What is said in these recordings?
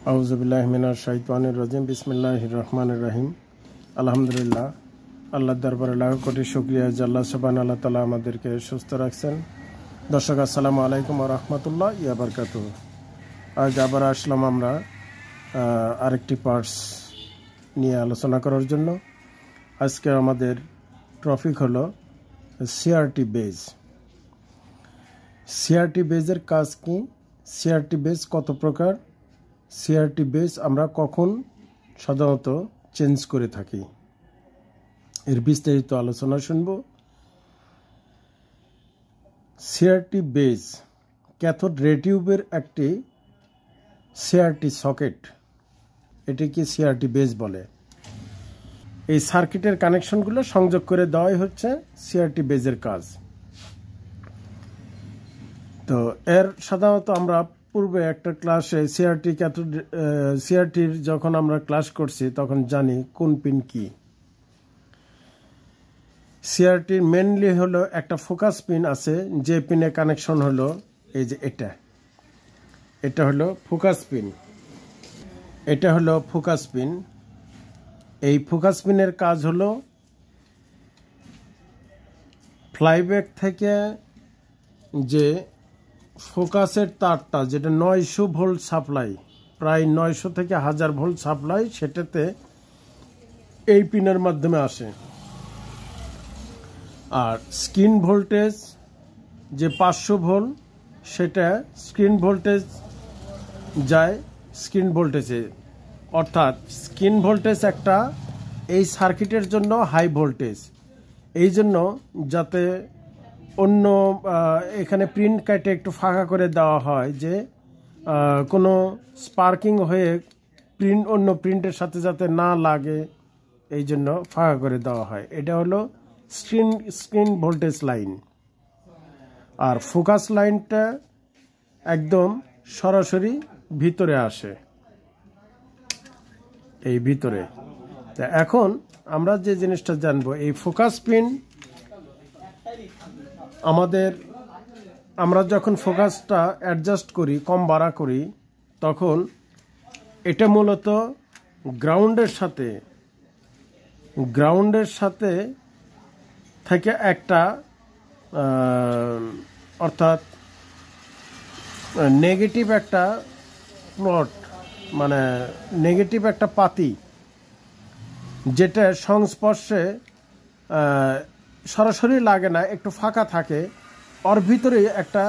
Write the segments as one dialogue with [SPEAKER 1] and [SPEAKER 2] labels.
[SPEAKER 1] আউযুবিল্লাহি মিনাশ শাইতানির রাজিম বিসমিল্লাহির রহমানির রহিম। আলহামদুলিল্লাহ, আল্লাহর দরবারে লাখ কোটি শুকরিয়া যে আল্লাহ সুবহানাহু ওয়া তাআলা আমাদেরকে সুস্থ রাখছেন। দর্শক আসসালামু আলাইকুম ওয়া রাহমাতুল্লাহি ওয়া বারাকাতুহু। আজ আবার আসলাম আমরা আরেকটি পার্টস নিয়ে আলোচনা করার জন্য। আজকে আমাদের টপিক হলো সিআরটি বেজ। সিআরটি বেজের কাজ কি, সিআরটি বেজ কত প্রকার, সিআরটি বেজ আমরা কখন সাধারণত চেঞ্জ করে থাকি, এর বিস্তারিত আলোচনা শুনব। সিআরটি বেজ ক্যাথোড রে টিউবের একটি সিআরটি সকেট, এটিকে সিআরটি বেজ বলে। এই সার্কিটের কানেকশনগুলো সংযোগ করে দেওয়াই হচ্ছে সিআরটি বেজের কাজ। তো এর সাধারণত আমরা পূর্বে একটা ক্লাসে সিআরটি ক্যাথোড সিআরটির যখন আমরা ক্লাস করছি তখন জানি কোন পিন কি। সিআরটির মেনলি হলো একটা ফোকাস পিন আছে, যে পিনে কানেকশন হলো এই যে এটা হলো ফোকাস পিন, এটা হলো ফোকাস পিন। এই ফোকাস পিনের কাজ হলো ফ্লাইব্যাক থেকে যে ফোকাসের তারটা, যেটা 900 ভোল্ট সাপ্লাই, প্রায় 900 থেকে 1000 ভোল্ট সাপ্লাই, সেটাতে এই পিনের মাধ্যমে আসে। আর স্ক্রিন ভোল্টেজ যে 500 ভোল্ট, সেটা স্ক্রিন ভোল্টেজ যায় স্ক্রিন ভোল্টেজে, অর্থাৎ স্ক্রিন ভোল্টেজ একটা এই সার্কিটের জন্য হাই ভোল্টেজ। এই জন্য যাতে অন্য এখানে প্রিন্ট কাটে একটু ফাঁকা করে দেওয়া হয়, যে কোনো স্পার্কিং হয়ে প্রিন্ট অন্য প্রিন্টের সাথে যাতে না লাগে, এই জন্য ফাঁকা করে দেওয়া হয়। এটা হলো স্ক্রিন ভোল্টেজ লাইন। আর ফোকাস লাইনটা একদম সরাসরি ভিতরে আসে, এই ভিতরে। তা এখন আমরা যে জিনিসটা জানবো, এই ফোকাস পিন আমরা যখন ফোকাসটা অ্যাডজাস্ট করি, কম বাড়া করি, তখন এটা মূলত গ্রাউন্ডের সাথে থেকে একটা অর্থাৎ নেগেটিভ একটা প্লট, মানে নেগেটিভ একটা পাতি, যেটা সংস্পর্শে সরাসরি লাগে না, একটু ফাঁকা থাকে, ওর ভিতরে একটা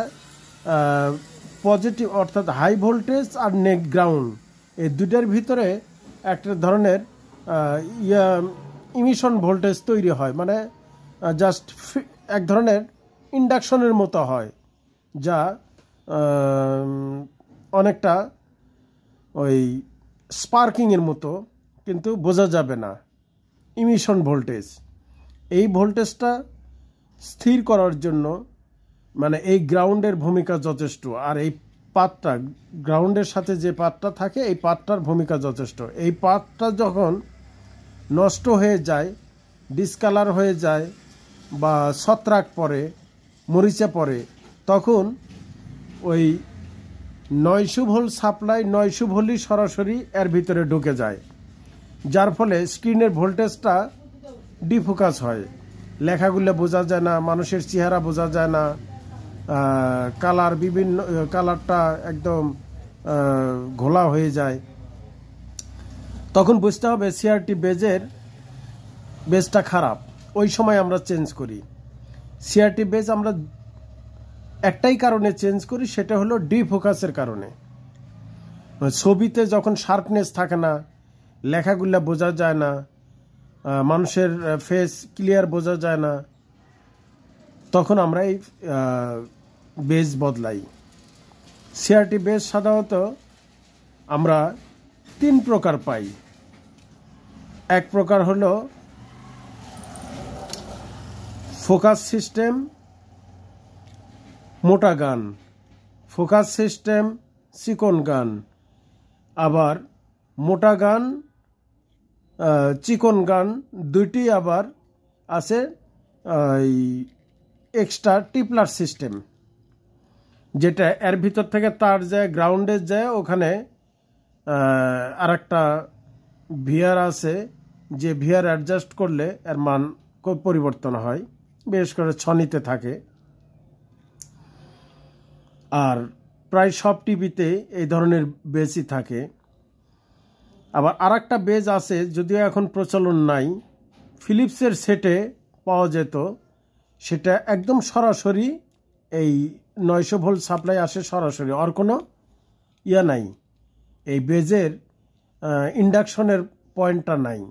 [SPEAKER 1] পজিটিভ অর্থাৎ হাই ভোল্টেজ আর গ্রাউন্ড, এই দুটার ভিতরে একটা ধরনের ইমিশন ভোল্টেজ তৈরি হয়, মানে জাস্ট এক ধরনের ইন্ডাকশনের মতো হয়, যা অনেকটা ওই স্পার্কিংয়ের মতো, কিন্তু বোঝা যাবে না। ইমিশন ভোল্টেজ, এই ভোল্টেজটা স্থির করার জন্য মানে এই গ্রাউন্ডের ভূমিকা যথেষ্ট। আর এই পাতটা, গ্রাউন্ডের সাথে যে পাতটা থাকে, এই পাতটার ভূমিকা যথেষ্ট। এই পাতটা যখন নষ্ট হয়ে যায়, ডিসকালার হয়ে যায় বা ছত্রাক পড়ে, মরিচা পড়ে, তখন ওই 900 ভোল্ট সাপ্লাই 900 ভোল্টই সরাসরি এর ভিতরে ঢুকে যায়, যার ফলে স্ক্রিনের ভোল্টেজটা ডিফোকাস হয়, লেখাগুলো বোঝা যায় না, মানুষের চেহারা বোঝা যায় না, কালার বিভিন্ন কালারটা একদম ঘোলা হয়ে যায়। তখন বুঝতে হবে সিআরটি বেজটা খারাপ। ওই সময় আমরা চেঞ্জ করি। সিআরটি বেজ আমরা একটাই কারণে চেঞ্জ করি, সেটা হলো ডিফোকাসের কারণে। ছবিতে যখন শার্পনেস থাকে না, লেখাগুলা বোঝা যায় না, মানুষের ফেস ক্লিয়ার বোঝা যায় না, তখন আমরা এই বেজ বদলাই। সিআরটি বেজ সাধারণত আমরা 3 প্রকার পাই। এক প্রকার হলো ফোকাস সিস্টেম মোটা গান, ফোকাস সিস্টেম চিকন গান, আবার মোটা গান চিকন গান দুইটি আবার আছে এক্সট্রা টিপলার সিস্টেম, যেটা এর ভিতর থেকে তার যায় গ্রাউন্ডে যায়, ওখানে আরেকটা ভিআর আছে, যে ভিআর অ্যাডজাস্ট করলে এর মান খুব পরিবর্তন হয়, বিশেষ করে ছনিতে থাকে। আর প্রায় সব টিভিতে এই ধরনের বেজই থাকে। আবার আরেকটা বেজ আছে, যদিও এখন প্রচলন নাই, ফিলিপসের সেটে পাওয়া যেত, সেটা একদম সরাসরি এই 900 ভোল্ট সাপ্লাই আসে সরাসরি, আর কোনো ইয়া নাই, এই বেজের ইন্ডাকশনের পয়েন্টটা নাই।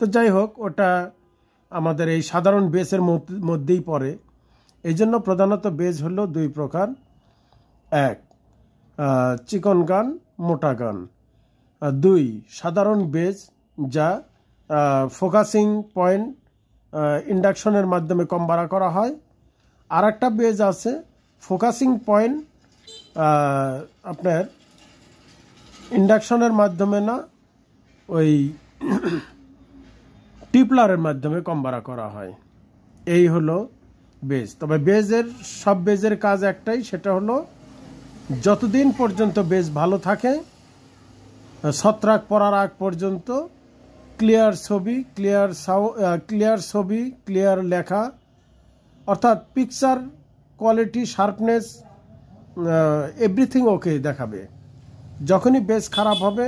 [SPEAKER 1] তো যাই হোক, ওটা আমাদের এই সাধারণ বেজের মধ্যেই পড়ে। এই জন্য প্রধানত বেজ হলো দুই প্রকার, এক চিকন গান, মোটা গান, দুই সাধারণ বেজ যা ফোকাসিং পয়েন্ট ইন্ডাকশনের মাধ্যমে কম বাড়া করা হয়। আর একটা বেজ আছে ফোকাসিং পয়েন্ট আপনার ইন্ডাকশনের মাধ্যমে না, ওই টিপলারের মাধ্যমে কম বাড়া করা হয়। এই হলো বেজ। তবে বেজের সব বেজের কাজ একটাই, সেটা হলো যতদিন পর্যন্ত বেজ ভালো থাকে, ছত্রাক পড়ার আগ পর্যন্ত ক্লিয়ার ছবি, ক্লিয়ার লেখা, অর্থাৎ picture quality, sharpness, everything okay দেখাবে। যখনই বেজ খারাপ হবে,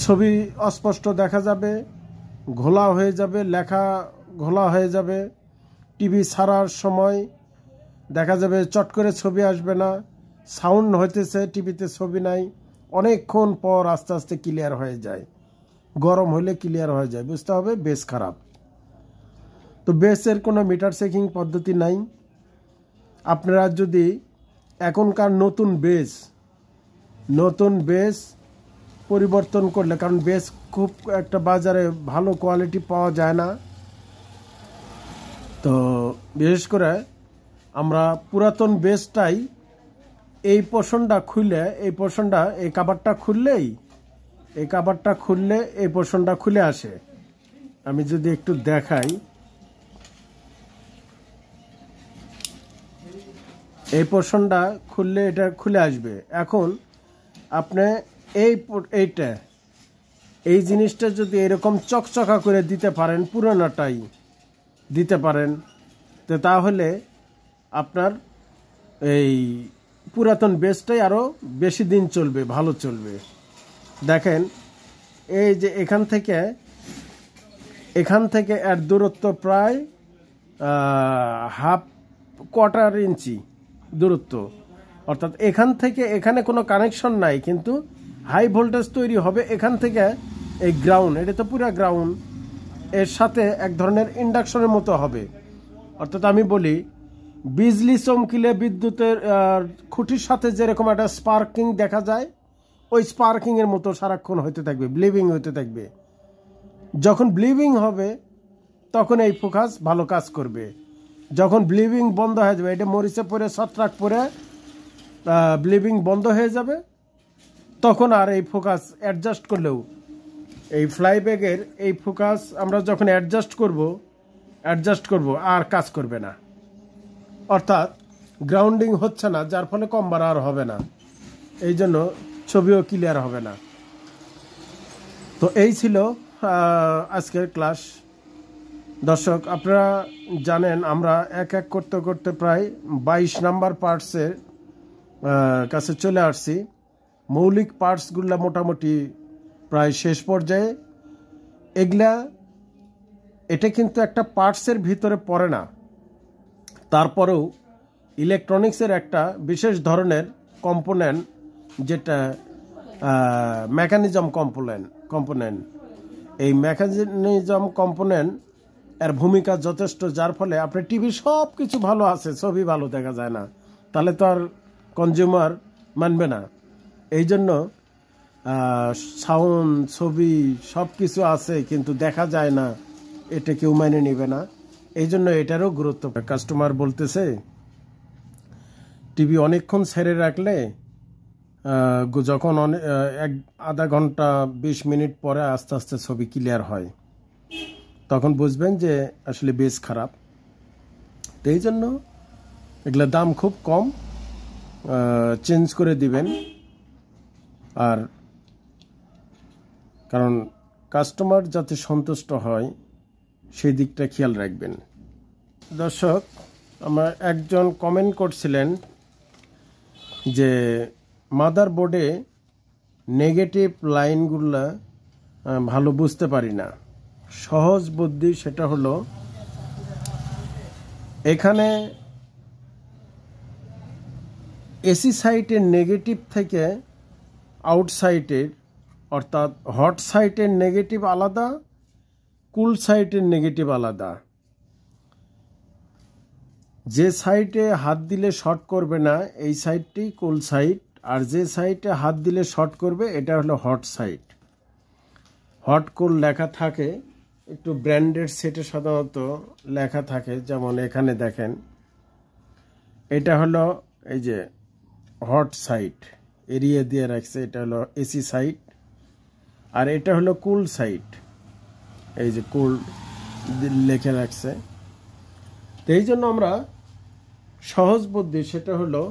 [SPEAKER 1] ছবি অস্পষ্ট দেখা যাবে, ঘোলা হয়ে যাবে, লেখা ঘোলা হয়ে যাবে, টিভি ছাড়ার সময় দেখা যাবে চট করে ছবি আসবে না, সাউন্ড হইতেছে, টিভিতে ছবি নাই, অনেকক্ষণ পর আস্তে আস্তে ক্লিয়ার হয়ে যায়, গরম হলে ক্লিয়ার হয়ে যায়, বুঝতে হবে বেজ খারাপ। তো বেজের কোনো মিটার চেকিং পদ্ধতি নাই। আপনারা যদি এখনকার নতুন বেজ পরিবর্তন করলে, কারণ বেজ খুব একটা বাজারে ভালো কোয়ালিটি পাওয়া যায় না, তো বিশেষ করে আমরা পুরাতন বেজটাই এই পোর্শনটা খুলে, এই কাভারটা খুললে এই পোর্শনটা খুলে আসে। আমি যদি একটু দেখাই, এই পোর্শনটা খুললে এটা খুলে আসবে। এখন আপনি এই জিনিসটা যদি এরকম চকচকা করে দিতে পারেন, পুরোনোটাই দিতে পারেন, তো তাহলে আপনার এই পুরাতন বেজটাই আরও বেশি দিন চলবে, ভালো চলবে। দেখেন, এই যে এখান থেকে এর দূরত্ব প্রায় কোয়ার্টার ইঞ্চি দূরত্ব, অর্থাৎ এখান থেকে এখানে কোনো কানেকশন নাই, কিন্তু হাই ভোল্টেজ তৈরি হবে এখান থেকে। এই গ্রাউন্ড, এটা তো পুরো গ্রাউন্ড, এর সাথে এক ধরনের ইন্ডাকশনের মতো হবে। অর্থাৎ আমি বলি, বিজলি চমকিলে বিদ্যুতের খুঁটির সাথে যেরকম একটা স্পার্কিং দেখা যায়, ওই স্পার্কিংয়ের মতো সারাক্ষণ হতে থাকবে, ব্লিভিং হতে থাকবে। যখন ব্লিভিং হবে তখন এই ফোকাস ভালো কাজ করবে। যখন ব্লিভিং বন্ধ হয়ে যাবে, এটা মরিচে পরে ছত্রাক পরে ব্লিভিং বন্ধ হয়ে যাবে, তখন আর এই ফোকাস অ্যাডজাস্ট করলেও, এই ফ্লাইব্যাগের এই ফোকাস আমরা যখন অ্যাডজাস্ট করব আর কাজ করবে না, অর্থাৎ গ্রাউন্ডিং হচ্ছে না, যার ফলে কম বাড়া আর হবে না, এই জন্য ছবিও ক্লিয়ার হবে না। তো এই ছিল আজকের ক্লাস। দর্শক, আপনারা জানেন আমরা এক করতে করতে প্রায় 22 নাম্বার পার্টসের কাছে চলে আসছি। মৌলিক পার্টসগুলো মোটামুটি প্রায় শেষ পর্যায়ে। এটা কিন্তু একটা পার্টসের ভিতরে পড়ে না, তারপরেও ইলেকট্রনিক্সের একটা বিশেষ ধরনের কম্পোনেন্ট, যেটা মেকানিজম কম্পোনেন্ট। এই মেকানিজম কম্পোনেন্ট এর ভূমিকা যথেষ্ট, যার ফলে আপনার টিভি সব কিছু ভালো আছে, ছবি ভালো দেখা যায় না, তাহলে তো আর কনজিউমার মানবে না। এই জন্য সাউন্ড, ছবি সব কিছু আছে কিন্তু দেখা যায় না, এটা কেউ মেনে নেবে না। এই জন্য এটারও গুরুত্ব। কাস্টমার বলতেছে, টিভি অনেকক্ষণ ছেড়ে রাখলে, যখন আধা ঘন্টা 20 মিনিট পরে আস্তে আস্তে ছবি ক্লিয়ার হয়, তখন বুঝবেন যে আসলে বেজ খারাপ। তো এই জন্য এগুলোর দাম খুব কম, চেঞ্জ করে দিবেন। আর কারণ কাস্টমার যাতে সন্তুষ্ট হয় সেই দিকটা খেয়াল রাখবেন। দর্শক, আমার একজন কমেন্ট করছিলেন যে মাদারবোর্ডে নেগেটিভ লাইনগুলো ভালো বুঝতে পারি না। সহজ বুদ্ধি সেটা হলো, এখানে এসি সাইটের নেগেটিভ থেকে আউটসাইডের অর্থাৎ হট সাইটের নেগেটিভ আলাদা, কুল সাইটের নেগেটিভ আলাদা। যে সাইটে হাত দিলে শর্ট করবে না এই সাইটটি কুল সাইট, আর যে সাইটে হাত দিলে শর্ট করবে এটা হলো হট সাইট। হট কুল লেখা থাকে, একটু ব্র্যান্ডেড সেটে সাধারণত লেখা থাকে, যেমন এখানে দেখেন এটা হলো এই যে হট সাইট এরিয়া দিয়ে রাখছে, এটা হলো এসি সাইট, আর এটা হলো কুল সাইট, এই যে কুল লিখে রাখছে। তো এই জন্য আমরা সহজ বুদ্ধি সেটা হলো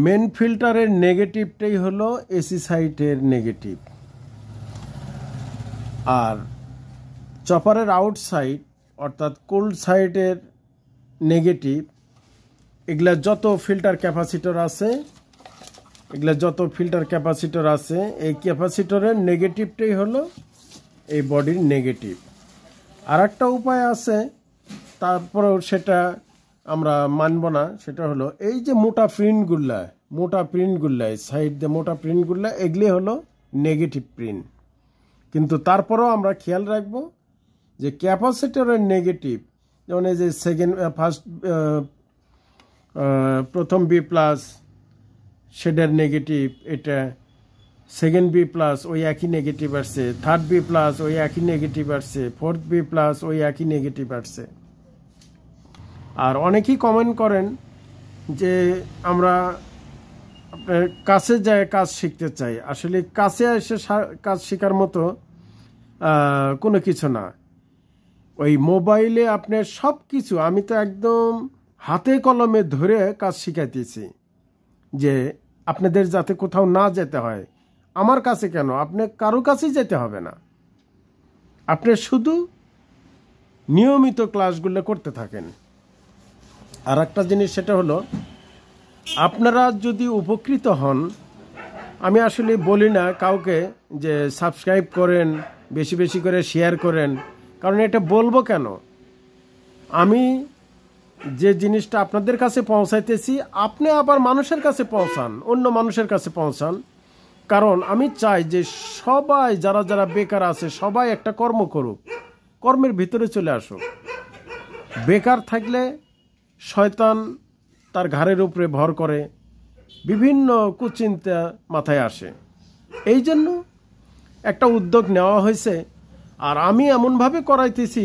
[SPEAKER 1] মেন ফিল্টারের নেগেটিভটাই হলো এসি সাইটের নেগেটিভ, আর চপারের আউটসাইড অর্থাৎ কোল্ড সাইডের নেগেটিভ, এগুলা যত ফিল্টার ক্যাপাসিটর আছে এই ক্যাপাসিটরের নেগেটিভটাই হলো এই বডির নেগেটিভ। আর একটা উপায় আছে, তারপরেও সেটা আমরা মানব না, সেটা হলো এই যে মোটা প্রিন্টগুলা সাইড দিয়ে মোটা প্রিন্টগুলা, এগুলি হলো নেগেটিভ প্রিন্ট। কিন্তু তারপরেও আমরা খেয়াল রাখবো যে ক্যাপাসিটরের নেগেটিভ, যেমন এই যে প্রথম বি প্লাস সেটার নেগেটিভ এটা, সেকেন্ড বি প্লাস ওই একই নেগেটিভ আসছে, থার্ড বি প্লাস ওই একই নেগেটিভ আসছে, ফোর্থ বি প্লাস ওই একই নেগেটিভ আসছে। আর অনেকেই কমেন্ট করেন যে আমরা আপনার কাছে যায় কাজ শিখতে চাই। আসলে কাছে এসে কাজ শেখার মতো কোনো কিছু না। ওই মোবাইলে আপনার সব কিছু, আমি তো একদম হাতে কলমে ধরে কাজ শিখাইতেছি, যে আপনাদের যাতে কোথাও না যেতে হয়। আমার কাছে কেন, আপনি কারো কাছেই যেতে হবে না, আপনি শুধু নিয়মিত ক্লাসগুলো করতে থাকেন। আর একটা জিনিস সেটা হলো, আপনারা যদি উপকৃত হন, আমি আসলে বলি না কাউকে যে সাবস্ক্রাইব করেন, বেশি বেশি করে শেয়ার করেন, কারণ এটা বলবো কেন, আমি যে জিনিসটা আপনাদের কাছে পৌঁছাইতেছি আপনি আবার মানুষের কাছে পৌঁছান, অন্য মানুষের কাছে পৌঁছান। কারণ আমি চাই যে সবাই যারা যারা বেকার আছে সবাই একটা কর্ম করুক, কর্মের ভিতরে চলে আসুক। বেকার থাকলে শয়তান তার ঘাড়ের উপরে ভর করে, বিভিন্ন কুচিন্তা মাথায় আসে। এই জন্য একটা উদ্যোগ নেওয়া হয়েছে। আর আমি এমনভাবে করাইতেছি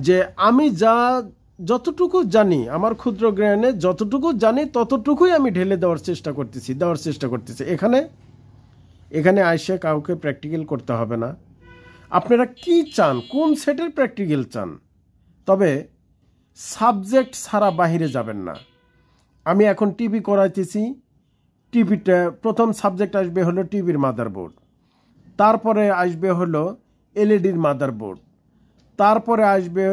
[SPEAKER 1] যে আমি যতটুকু জানি, আমার ক্ষুদ্র জ্ঞানে যতটুকু জানি ততটুকুই আমি ঢেলে দেওয়ার চেষ্টা করতেছি। এখানে আইসে কাউকে প্র্যাকটিক্যাল করতে হবে না। আপনারা কি চান, কোন সেটের প্র্যাকটিক্যাল চান, তবে সাবজেক্ট ছাড়া বাহিরে যাবেন না। আমি এখন টিভি করাইতেছি, টিভিটা প্রথম সাবজেক্ট আসবে হলো টিভির মাদারবোর্ড, তারপরে আসবে হলো এলইডির মাদারবোর্ড, তারপরে আসবে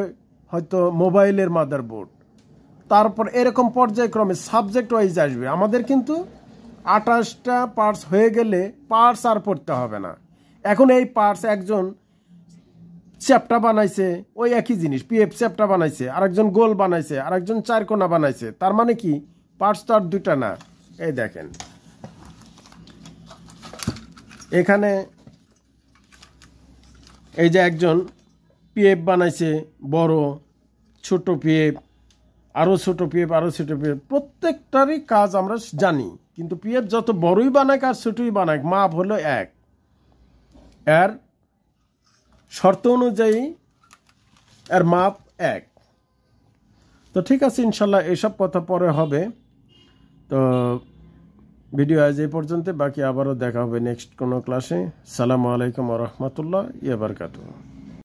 [SPEAKER 1] হয়তো মোবাইলের মাদারবোর্ড, তারপর এরকম পর্যায়ক্রমে সাবজেক্ট ওয়াইজ আসবে। আমাদের কিন্তু 28টা পার্টস হয়ে গেলে পার্টস আর পড়তে হবে না। এখন এই পার্টস, একজন চ্যাপ্টা বানাইছে ওই একই জিনিস, পিএফ চ্যাপ্টা বানাইছে, আরেকজন গোল বানাইছে, আরেকজন চারকোনা বানাইছে, তার মানে কি পার্টস তো আর দুটা না। এই দেখেন এখানে এই যে একজন পিএফ বানাইছে, বড় ছোট পিএফ, আরও ছোট পিএফ, প্রত্যেকটারই কাজ আমরা জানি। কিন্তু পিএফ যত বড়ই বানাক আর ছোটই বানাক, মাপ হলো এক, এর শর্ত অনুযায়ী এর মাপ এক। তো ঠিক আছে, ইনশাল্লাহ এসব কথা পরে হবে। তো ভিডিও আজ এই পর্যন্ত, বাকি আবারও দেখা হবে নেক্সট কোনো ক্লাসে। সালামু আলাইকুম ওয়া রাহমাতুল্লাহি ওয়া বারাকাতুহু।